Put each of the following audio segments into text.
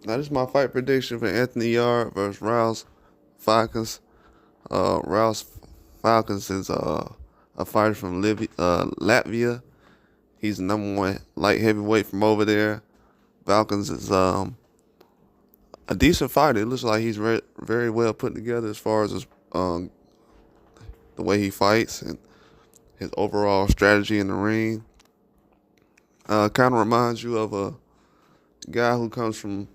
Now, this is my fight prediction for Anthony Yarde versus Ralph Falcons. Ralph Falcons is a fighter from Latvia. He's the #1 light heavyweight from over there. Falcons is a decent fighter. It looks like he's very well put together as far as the way he fights and his overall strategy in the ring. Kind of reminds you of a guy who comes from,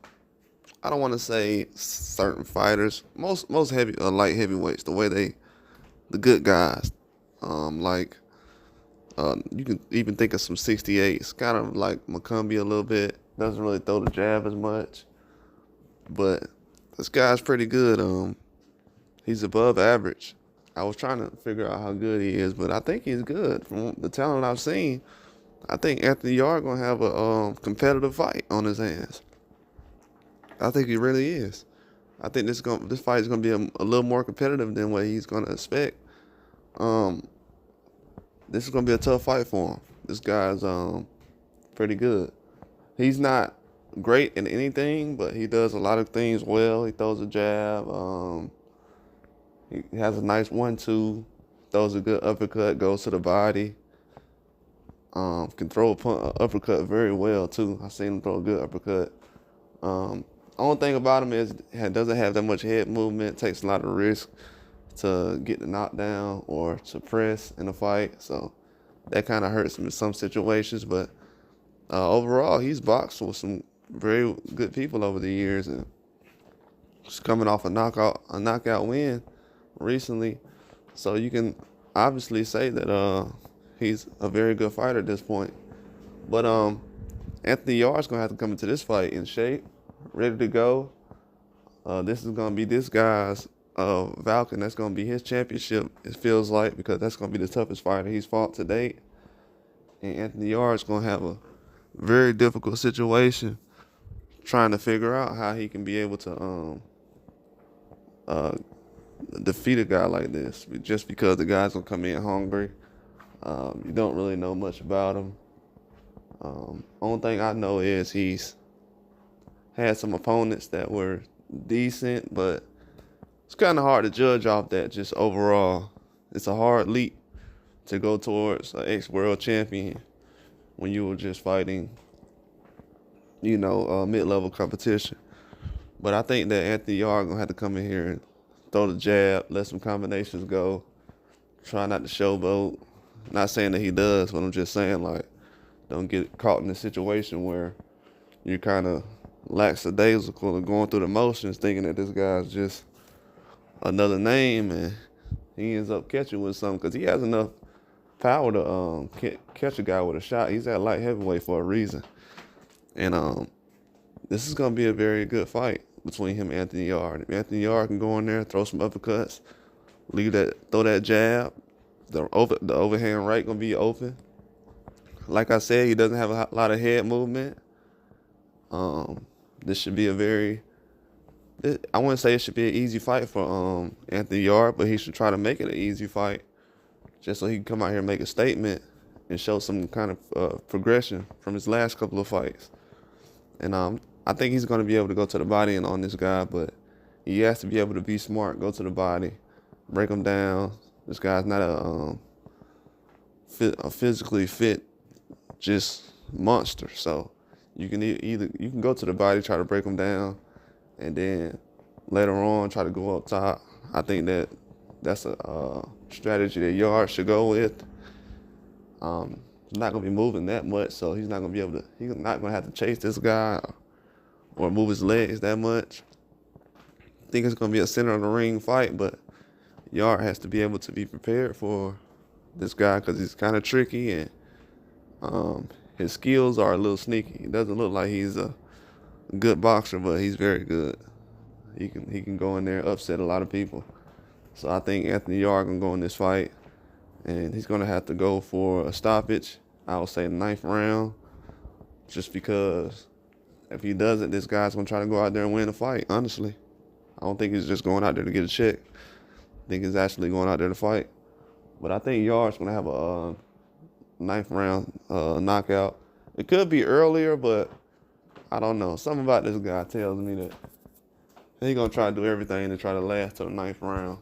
I don't want to say certain fighters, most heavy light heavyweights, the good guys, like you can even think of some 68s, kind of like McCumbee a little bit. Doesn't really throw the jab as much, but this guy's pretty good. He's above average. I was trying to figure out how good he is, but I think he's good from the talent I've seen. I think Anthony Yarde gonna have a competitive fight on his hands. I think he really is. I think this fight is gonna be a little more competitive than what he's gonna expect. Um, this is gonna be a tough fight for him. This guy's pretty good. He's not great in anything, but he does a lot of things well. He throws a jab. He has a nice 1-2. Throws a good uppercut. Goes to the body. Can throw a uppercut very well too. I've seen him throw a good uppercut. Only thing about him is he doesn't have that much head movement. Takes a lot of risk to get the knockdown or to press in a fight. So that kind of hurts him in some situations. But overall, he's boxed with some very good people over the years, and he's coming off a knockout win recently. So you can obviously say that he's a very good fighter at this point. But Anthony Yarde's gonna have to come into this fight in shape, ready to go. This is gonna be this guy's Vilcan. That's gonna be his championship. It feels like, because that's gonna be the toughest fighter he's fought to date. And Anthony Yarde's gonna have a very difficult situation trying to figure out how he can be able to uh, defeat a guy like this, just because the guy's gonna come in hungry. You don't really know much about him. Only thing I know is he's had some opponents that were decent, but it's kind of hard to judge off that. Just overall, it's a hard leap to go towards an ex-world champion when you were just fighting, mid-level competition. But I think that Anthony Yarde gonna have to come in here and throw the jab, let some combinations go, try not to showboat. Not saying that he does, but I'm just saying, like, don't get caught in a situation where you're kind of lackadaisical and going through the motions, thinking that this guy's just another name, and he ends up catching with something, because he has enough power to catch a guy with a shot. He's at light heavyweight for a reason, and this is gonna be a very good fight between him and Anthony Yarde. If Anthony Yarde can go in there, throw some uppercuts, throw that jab. The overhand right gonna be open. Like I said, he doesn't have a lot of head movement. This should be I wouldn't say it should be an easy fight for Anthony Yarde, but he should try to make it an easy fight, just so he can come out here and make a statement and show some kind of progression from his last couple of fights. And I think he's gonna be able to go to the body and on this guy, but he has to be able to be smart, go to the body, break him down. This guy's not a physically fit, just monster. So you can you can go to the body, try to break him down, and then later on try to go up top. I think that's a strategy that Yarde should go with. He's not gonna be moving that much, so he's not gonna have to chase this guy or move his legs that much. I think it's gonna be a center of the ring fight, but Yarde has to be able to be prepared for this guy, because he's kind of tricky, and his skills are a little sneaky. He doesn't look like he's a good boxer, but he's very good. He can go in there and upset a lot of people. So I think Anthony Yarde gonna go in this fight, and he's gonna have to go for a stoppage. I would say the 9th round, just because if he doesn't, this guy's gonna try to go out there and win the fight. Honestly, I don't think he's just going out there to get a check. I think he's actually going out there to fight. But I think Yarde's going to have a 9th round knockout. It could be earlier, but I don't know. Something about this guy tells me that he gonna try to do everything to try to last to the 9th round.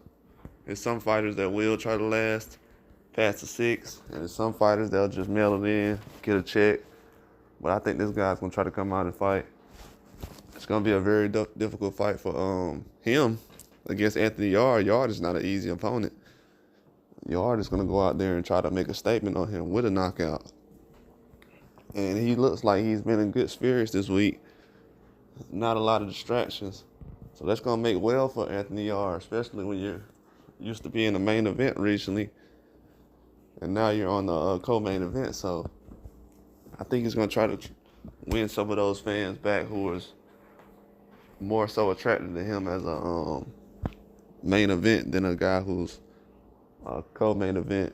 There's some fighters that will try to last past the 6th, and there's some fighters that'll just mail it in, get a check. But I think this guy's gonna try to come out and fight. It's gonna be a very difficult fight for him against Anthony Yarde. Yarde is not an easy opponent. Yarde is gonna go out there and try to make a statement on him with a knockout. And he looks like he's been in good spirits this week. Not a lot of distractions. So that's going to make well for Anthony Yarde, especially when you're used to being the main event recently. And now you're on the co-main event. So I think he's going to try to win some of those fans back who was more so attracted to him as a main event than a guy who's a co-main event.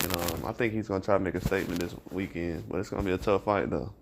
And I think he's going to try to make a statement this weekend. But it's going to be a tough fight, though.